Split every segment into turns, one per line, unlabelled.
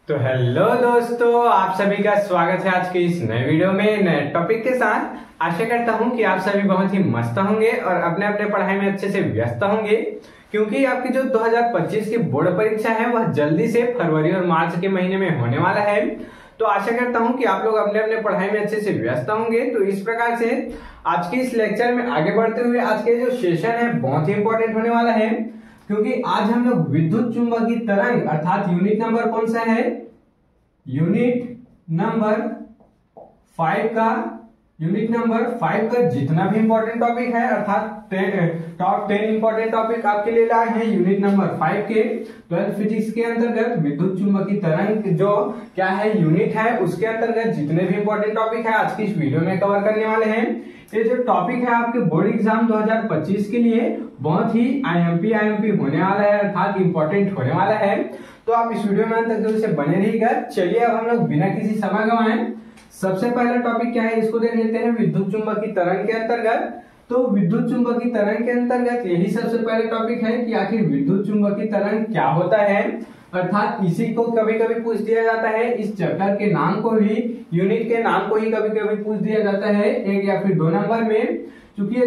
तो हेलो दोस्तों, आप सभी का स्वागत है आज के इस नए वीडियो में नए टॉपिक के साथ। आशा करता हूं कि आप सभी बहुत ही मस्त होंगे और अपने अपने पढ़ाई में अच्छे से व्यस्त होंगे, क्योंकि आपकी जो 2025 की बोर्ड परीक्षा है वह जल्दी से फरवरी और मार्च के महीने में होने वाला है। तो आशा करता हूं कि आप लोग अपने अपने पढ़ाई में अच्छे से व्यस्त होंगे। तो इस प्रकार से आज के इस लेक्चर में आगे बढ़ते हुए आज के जो सेशन है बहुत ही इंपॉर्टेंट होने वाला है, क्योंकि आज हम लोग विद्युत चुंबकीय तरंग अर्थात यूनिट नंबर कौन सा है, यूनिट नंबर 5 का जितना भी इंपॉर्टेंट टॉपिक है अर्थात टॉप 10 इंपॉर्टेंट टॉपिक आपके लिए लाए हैं यूनिट नंबर 5 के 12th फिजिक्स के अंतर्गत विद्युत चुंबकीय तरंग जो क्या है यूनिट है उसके अंतर्गत जितने भी इंपॉर्टेंट टॉपिक है आज की इस वीडियो में कवर करने वाले हैं। ये जो टॉपिक है आपके बोर्ड एग्जाम 2025 के लिए बहुत ही आईएमपी होने वाला है अर्थात इंपॉर्टेंट होने वाला है। तो आप इस वीडियो में अंत तक जरूर से बने रहिएगा। चलिए अब हम लोग बिना किसी समय गंवाए सबसे पहला टॉपिक क्या है इसको देख लेते हैं। विद्युत चुंबकीय तरंग के अंतर्गत, तो विद्युत चुंबकीय तरंग के अंतर्गत यही सबसे पहले टॉपिक है कि आखिर विद्युत चुंबकीय तरंग क्या होता है, अर्थात इसी को कभी कभी पूछ दिया जाता है। इस चैप्टर के नाम को ही, यूनिट के नाम को ही कभी कभी पूछ दिया जाता है 1 या फिर 2 नंबर में। क्योंकि ये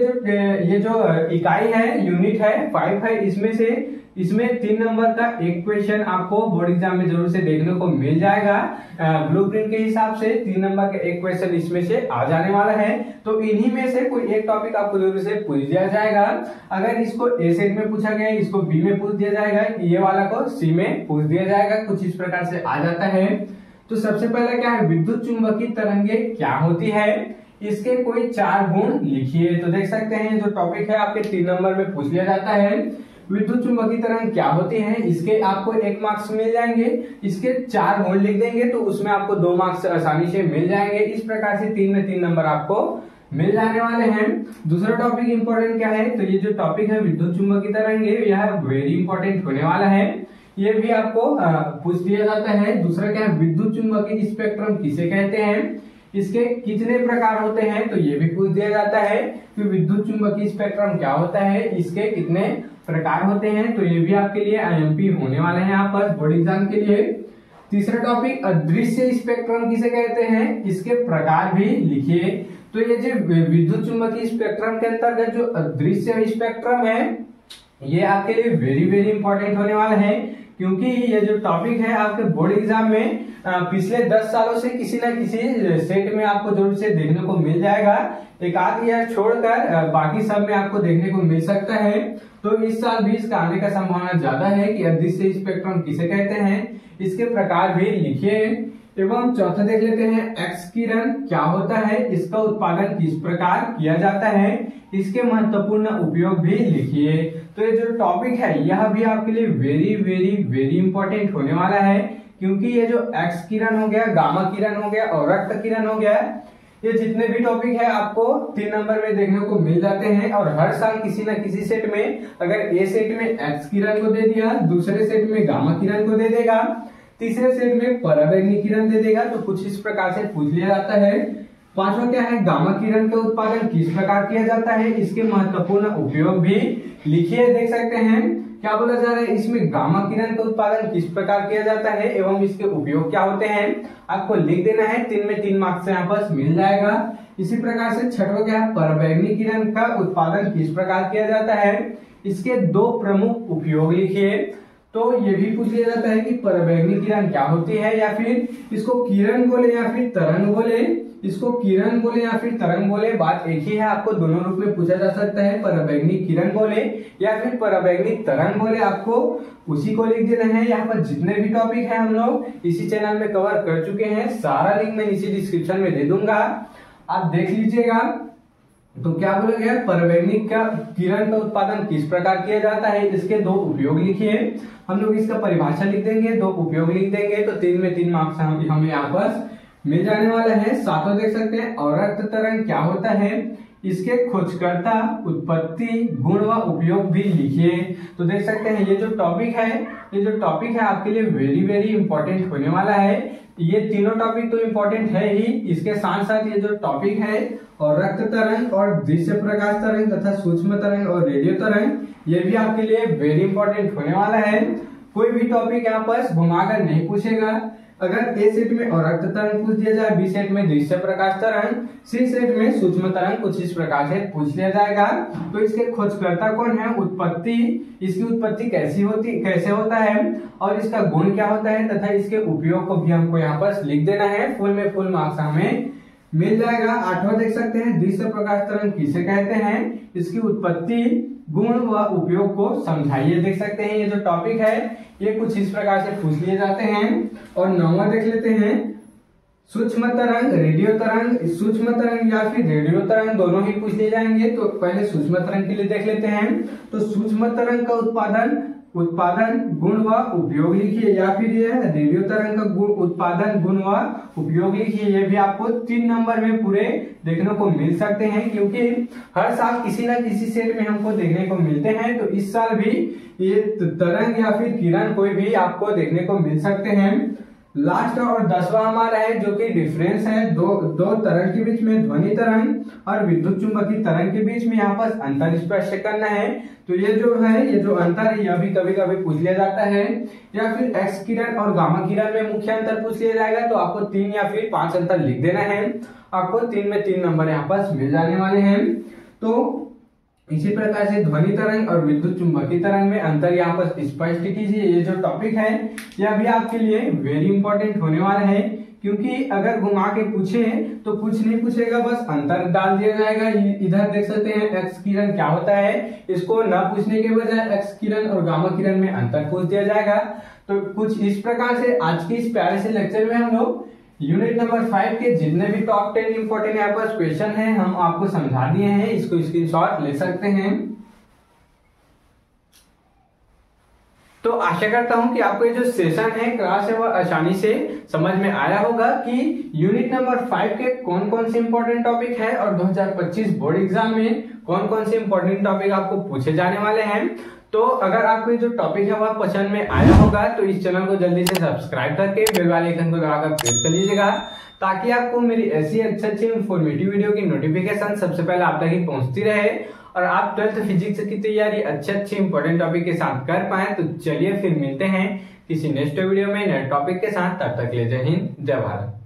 जो इकाई है यूनिट है 5 है, इसमें 3 नंबर का एक क्वेश्चन आपको बोर्ड एग्जाम में जरूर से देखने को मिल जाएगा। ब्लूप्रिंट के हिसाब से 3 नंबर का एक क्वेश्चन इसमें से आ जाने वाला है। तो इन्हीं में से कोई एक टॉपिक आपको जरूर से पूछ दिया जाएगा। अगर इसको ए सेट में पूछा गया, इसको बी में पूछ दिया जाएगा, ये वाला को सी में पूछ दिया जाएगा, कुछ इस प्रकार से आ जाता है। तो सबसे पहले क्या है, विद्युत चुंबकीय तरंगे क्या होती है, इसके कोई 4 गुण लिखिए। तो देख सकते हैं जो टॉपिक है आपके 3 नंबर में पूछ लिया जाता है विद्युत चुंबकीय तरंग क्या होती है, इसके आपको 1 मार्क्स मिल जाएंगे। इसके 4 गुण लिख देंगे तो उसमें आपको 2 मार्क्स आसानी से मिल जाएंगे। इस प्रकार से 3 में 3 नंबर आपको मिल जाने वाले हैं। दूसरा टॉपिक इंपॉर्टेंट क्या है, तो ये जो टॉपिक है विद्युत चुंबकीय तरंगे यह वेरी इंपॉर्टेंट होने वाला है, ये भी आपको पूछ दिया जाता है। दूसरा क्या है, विद्युत चुंबकीय स्पेक्ट्रम किसे कहते हैं, इसके कितने प्रकार होते हैं, तो ये भी पूछ दिया जाता है कि विद्युत चुंबकीय स्पेक्ट्रम क्या होता है, इसके कितने प्रकार होते हैं। तो ये भी आपके लिए आईएमपी होने वाले हैं यहाँ पर बोर्ड एग्जाम के लिए। तीसरा टॉपिक अदृश्य स्पेक्ट्रम किसे कहते हैं, इसके प्रकार भी लिखिए। तो ये जो विद्युत चुंबकीय स्पेक्ट्रम के अंतर्गत जो अदृश्य स्पेक्ट्रम है ये आपके लिए वेरी इंपॉर्टेंट होने वाला है, क्योंकि ये जो टॉपिक है आपके बोर्ड एग्जाम में पिछले 10 सालों से किसी न किसी सेट में आपको जरूर से देखने को मिल जाएगा। एक आध ईयर छोड़कर बाकी सब में आपको देखने को मिल सकता है। तो इस साल भी इसका आने का संभावना ज्यादा है कि अदृश्य स्पेक्ट्रम किसे कहते हैं, इसके प्रकार भी लिखिए। एवं चौथा देख लेते हैं एक्स किरण क्या होता है, इसका उत्पादन किस प्रकार किया जाता है, इसके महत्वपूर्ण उपयोग भी लिखिए। तो ये जो टॉपिक है यह भी आपके लिए वेरी इंपॉर्टेंट होने वाला है, क्योंकि ये जो एक्स किरण हो गया, गामा किरण हो गया और रक्त किरण हो गया, ये जितने भी टॉपिक है आपको 3 नंबर में देखने को मिल जाते हैं। और हर साल किसी न किसी सेट में, अगर ए सेट में एक्स किरण को दे दिया, दूसरे सेट में गामा किरण को दे देगा, तीसरे सेट में पराबैंगनी किरण दे देगा, तो कुछ इस प्रकार से पूछ लिया जाता है। पांचवा क्या है, गामा किरण का उत्पादन किस प्रकार किया जाता है, इसके महत्वपूर्ण उपयोग भी लिखिए। देख सकते हैं क्या बोला जा रहा है, इसमें गामा किरण का उत्पादन किस प्रकार किया जाता है एवं इसके उपयोग क्या होते हैं, आपको लिख देना है। 3 में 3 मार्क्स से यहाँ पर मिल जाएगा। इसी प्रकार से छठवा क्या है, पराबैंगनी किरण का उत्पादन किस प्रकार किया जाता है, इसके 2 प्रमुख उपयोग लिखिए। तो ये भी पूछ लिया जाता है कि पराबैंगनी किरण क्या होती है, या फिर इसको किरण बोले या फिर तरंग बोले, इसको किरण बोले या फिर तरंग बोले, बात एक ही है। आपको दोनों रूप में पूछा जा सकता है, पराबैंगनी किरण बोले या फिर पराबैंगनी तरंग बोले, आपको उसी को लिख देना है। यहाँ पर जितने भी टॉपिक है हम लोग इसी चैनल में कवर कर चुके हैं, सारा लिंक मैं नीचे डिस्क्रिप्शन में दे दूंगा, आप देख लीजिएगा। तो क्या बोला गया, पराबैंगनी का किरण का उत्पादन किस प्रकार किया जाता है, इसके 2 उपयोग लिखिए। हम लोग इसका परिभाषा लिख देंगे, 2 उपयोग लिख देंगे, तो 3 में 3 मार्क्स हमें यहाँ पर मिल जाने वाला है। सातों देख सकते हैं अवरक्त तरंग क्या होता है, इसके खोजकर्ता, उत्पत्ति, गुण व उपयोग भी लिखिए। तो देख सकते हैं ये जो टॉपिक है आपके लिए वेरी इंपॉर्टेंट होने वाला है। ये तीनों टॉपिक तो इंपॉर्टेंट है ही, इसके साथ साथ ये जो टॉपिक है और रक्त तरंग और दृश्य प्रकाश तरंग तथा सूक्ष्म तरंग और रेडियो तरंग, ये भी आपके लिए वेरी इंपॉर्टेंट होने वाला है। कोई भी टॉपिक यहाँ पर घुमाकर नहीं पूछेगा। अगर ए सेट में अवरक्त तरंग पूछ दिया जाए, बी सेट में दृश्य प्रकाश तरंग, सी सेट में सूक्ष्म तरंग कुछ इस प्रकार से पूछ लिया जाएगा तो इसके खोजकर्ता कौन है, उत्पत्ति, इसकी उत्पत्ति कैसे होता है और इसका गुण क्या होता है तथा इसके उपयोग को भी हमको यहाँ पर लिख देना है। फुल में फुल मार्क्स हमें मिल जाएगा। 8वां देख सकते हैं, दृश्य प्रकाश तरंग किसे कहते हैं, इसकी उत्पत्ति, गुण व उपयोग को समझाइए। देख सकते हैं ये जो टॉपिक है ये कुछ इस प्रकार से पूछ लिए जाते हैं। और 9वां देख लेते हैं, सूक्ष्म तरंग, रेडियो तरंग, सूक्ष्म तरंग या फिर रेडियो तरंग दोनों ही पूछ लिए जाएंगे। तो पहले सूक्ष्म तरंग के लिए देख लेते हैं। तो सूक्ष्म तरंग का उत्पादन गुण व उपयोग लिखिए, या फिर ये रेडियो तरंग का उत्पादन गुण व उपयोग लिखिए। ये भी आपको 3 नंबर में पूरे देखने को मिल सकते हैं, क्योंकि हर साल किसी न किसी सेट में हमको देखने को मिलते हैं। तो इस साल भी ये तरंग या फिर किरण कोई भी आपको देखने को मिल सकते हैं। लास्ट और 10वां हमारा है जो कि डिफरेंस है दो तरंग के बीच में, ध्वनि तरंग और विद्युत चुंबकीय तरंग के बीच में यहाँ पर अंतर स्पष्ट करना है। तो ये जो अंतर है यह भी कभी कभी पूछ लिया जाता है। या फिर एक्स किरण और गामा किरण में मुख्य अंतर पूछ लिया जाएगा तो आपको 3 या फिर 5 अंतर लिख देना है। आपको 3 में 3 नंबर यहाँ पर मिल जाने वाले हैं। तो इसी प्रकार से ध्वनि तरंग और विद्युत चुंबकीय तरंग में अंतर यहाँ पर स्पष्ट कीजिए। ये जो टॉपिक है यह भी आपके लिए वेरी इंपॉर्टेंट होने वाला है, क्योंकि अगर घुमा के पूछे तो कुछ नहीं पूछेगा, बस अंतर डाल दिया जाएगा। इधर देख सकते हैं एक्स किरण क्या होता है, इसको न पूछने के बजाय एक्स किरण और गामा किरण में अंतर पूछ दिया जाएगा। तो कुछ इस प्रकार से आज के इस प्यारे से लेक्चर में हम लोग यूनिट नंबर 5 के जितने भी टॉप 10 इंपॉर्टेंट यहाँ पर क्वेश्चन हैं हम आपको समझा दिए हैं। इसको स्क्रीनशॉट ले सकते हैं। तो आशा करता हूं कि आपको ये जो सेशन है क्लास है वह आसानी से समझ में आया होगा कि यूनिट नंबर 5 के कौन कौन से इंपॉर्टेंट टॉपिक है और 2025 बोर्ड एग्जाम में कौन कौन से इंपॉर्टेंट टॉपिक आपको पूछे जाने वाले हैं। तो अगर आपको जो टॉपिक है वह पसंद में आया होगा तो इस चैनल को जल्दी से सब्सक्राइब करके बेल वाले आइकन को दबाकर प्रेस कर लीजिएगा, ताकि आपको मेरी ऐसी अच्छी इंफॉर्मेटिव वीडियो की नोटिफिकेशन सबसे पहले आप तक ही पहुंचती रहे और आप 12th फिजिक्स की तैयारी अच्छे इंपॉर्टेंट टॉपिक के साथ कर पाए। तो चलिए फिर मिलते हैं किसी नेक्स्ट वीडियो में नए टॉपिक के साथ। तब तक ले जय हिंद, जय भारत।